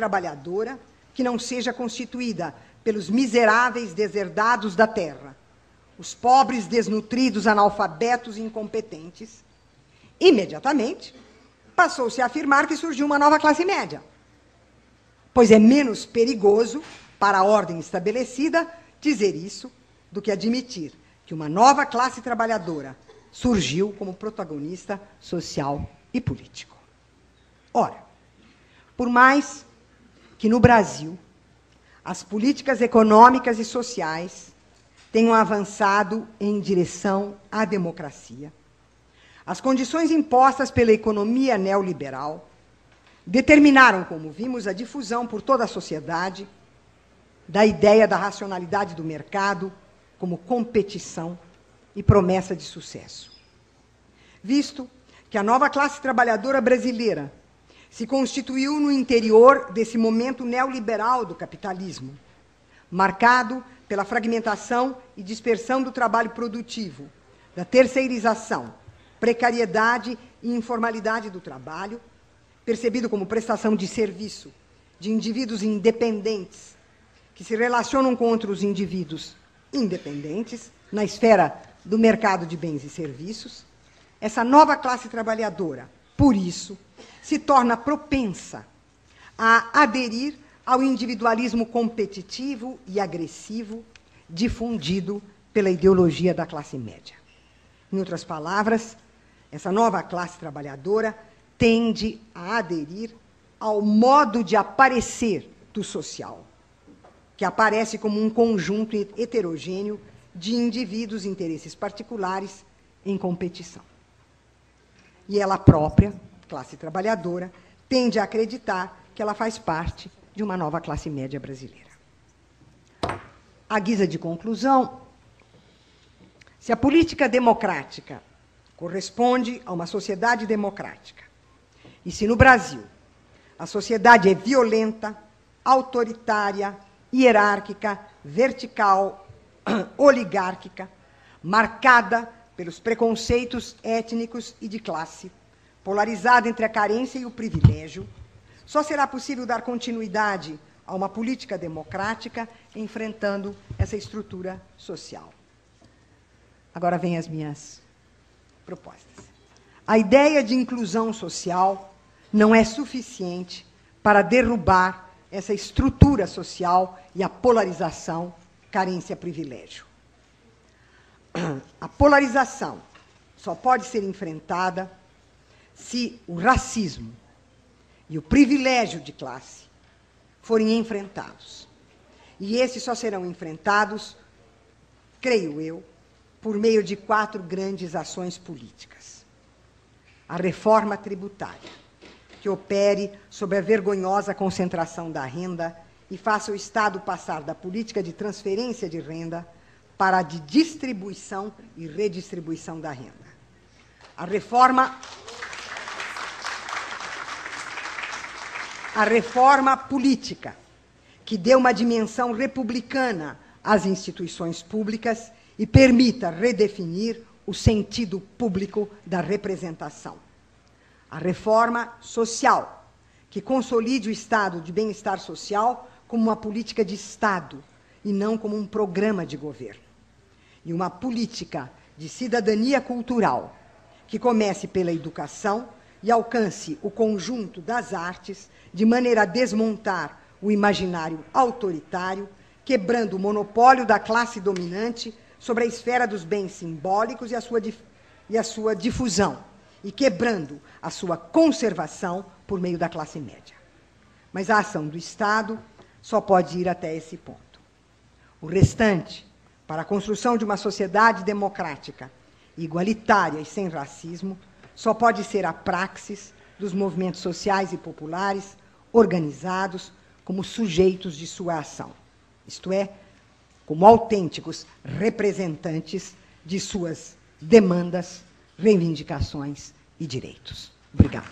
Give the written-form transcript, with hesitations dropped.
trabalhadora que não seja constituída pelos miseráveis deserdados da terra, os pobres desnutridos, analfabetos e incompetentes, imediatamente passou-se a afirmar que surgiu uma nova classe média, pois é menos perigoso para a ordem estabelecida dizer isso do que admitir que uma nova classe trabalhadora surgiu como protagonista social e político. Ora, por mais que no Brasil as políticas econômicas e sociais tenham avançado em direção à democracia, as condições impostas pela economia neoliberal determinaram, como vimos, a difusão por toda a sociedade da ideia da racionalidade do mercado como competição e promessa de sucesso. Visto que a nova classe trabalhadora brasileira se constituiu no interior desse momento neoliberal do capitalismo, marcado pela fragmentação e dispersão do trabalho produtivo, da terceirização, precariedade e informalidade do trabalho, percebido como prestação de serviço de indivíduos independentes, que se relacionam com outros indivíduos independentes, na esfera do mercado de bens e serviços, essa nova classe trabalhadora, por isso, se torna propensa a aderir ao individualismo competitivo e agressivo difundido pela ideologia da classe média. Em outras palavras, essa nova classe trabalhadora tende a aderir ao modo de aparecer do social, que aparece como um conjunto heterogêneo de indivíduos e interesses particulares em competição. E ela própria, classe trabalhadora, tende a acreditar que ela faz parte de uma nova classe média brasileira. À guisa de conclusão, se a política democrática corresponde a uma sociedade democrática, e se no Brasil a sociedade é violenta, autoritária, hierárquica, vertical, oligárquica, marcada pelos preconceitos étnicos e de classe, polarizada entre a carência e o privilégio, só será possível dar continuidade a uma política democrática enfrentando essa estrutura social. Agora vêm as minhas propostas. A ideia de inclusão social não é suficiente para derrubar essa estrutura social e a polarização, carência-privilégio. A polarização só pode ser enfrentada se o racismo e o privilégio de classe forem enfrentados. E esses só serão enfrentados, creio eu, por meio de 4 grandes ações políticas. A reforma tributária, que opere sobre a vergonhosa concentração da renda e faça o Estado passar da política de transferência de renda para a de distribuição e redistribuição da renda. A reforma política, que dê uma dimensão republicana às instituições públicas e permita redefinir o sentido público da representação. A reforma social, que consolide o estado de bem-estar social como uma política de Estado e não como um programa de governo. E uma política de cidadania cultural, que comece pela educação e alcance o conjunto das artes, de maneira a desmontar o imaginário autoritário, quebrando o monopólio da classe dominante sobre a esfera dos bens simbólicos e a sua difusão, e quebrando a sua conservação por meio da classe média. Mas a ação do Estado só pode ir até esse ponto. O restante, para a construção de uma sociedade democrática, igualitária e sem racismo, só pode ser a praxis dos movimentos sociais e populares organizados como sujeitos de sua ação, isto é, como autênticos representantes de suas demandas, reivindicações e direitos. Obrigada.